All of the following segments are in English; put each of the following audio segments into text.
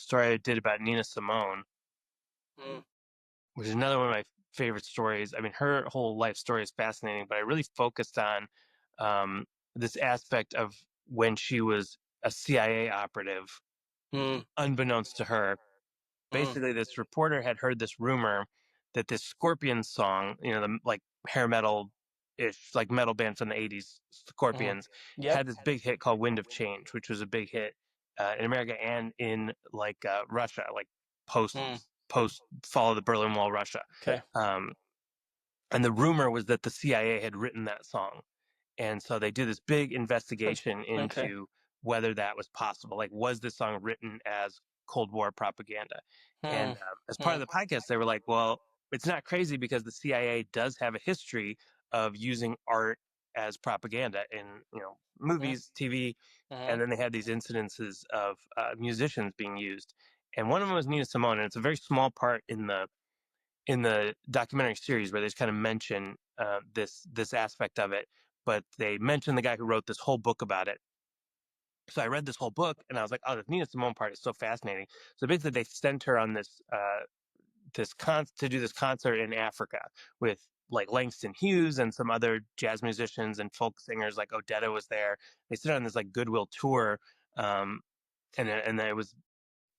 story I did about Nina Simone, Mm, which is another one of my favorite stories. I mean, her whole life story is fascinating, but I really focused on um, this aspect of when she was a CIA operative, mm, unbeknownst to her. mm, Basically, this reporter had heard this rumor that this Scorpions song, the like hair metal ish, like metal band from the 80s, mm. Scorpions, Yep. had this big hit called Wind of Change, which was a big hit in America and in like Russia, like Mm. post fall of the Berlin Wall, Russia. Okay. Um, and the rumor was that the CIA had written that song. And so they did this big investigation Okay. into whether that was possible. Like, was this song written as Cold War propaganda? And Hmm. as part of Hmm. the podcast, they were like, well, it's not crazy because the CIA does have a history of using art as propaganda in, Hmm. movies, TV. Hmm. And then they had these incidences of musicians being used. And one of them was Nina Simone. And it's a very small part in the documentary series where they just kind of mention this aspect of it, but they mention the guy who wrote this whole book about it. So I read this whole book and I was like, oh, the Nina Simone part is so fascinating. So basically, they sent her on to do this concert in Africa with like Langston Hughes and some other jazz musicians and folk singers, like Odetta was there. They sent her on this like goodwill tour, um, and it was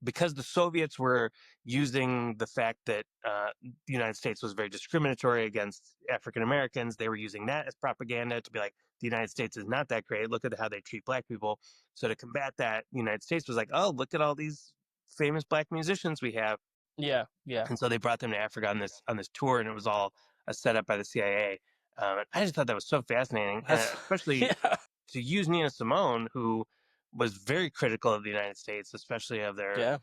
because the Soviets were using the fact that the United States was very discriminatory against African Americans. They were using that as propaganda to be like, the United States is not that great. Look at how they treat black people. So to combat that, the United States was like, oh, look at all these famous black musicians we have. Yeah. Yeah. And so they brought them to Africa on this tour, and it was all a setup by the CIA. And I just thought that was so fascinating, and That's especially yeah. to use Nina Simone, who was very critical of the United States, especially of their Yeah.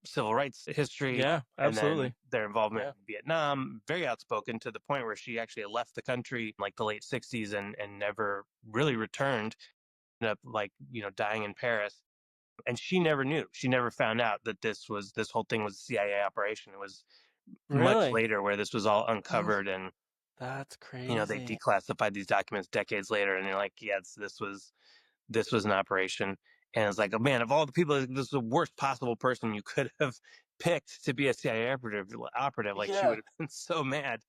civil rights history, Yeah. and then Absolutely. their involvement Yeah. in Vietnam, very outspoken to the point where she actually left the country in like the late 60s and never really returned, ended up like, dying in Paris. And she never knew. She never found out that this whole thing was a CIA operation. It was much Really? later where this was all Oh, uncovered and, that's they crazy. declassified these documents decades later and they're like, yes, this was an operation. And it's like, oh man, of all the people, this is the worst possible person you could have picked to be a CIA operative. Like she would Yeah. have been so mad.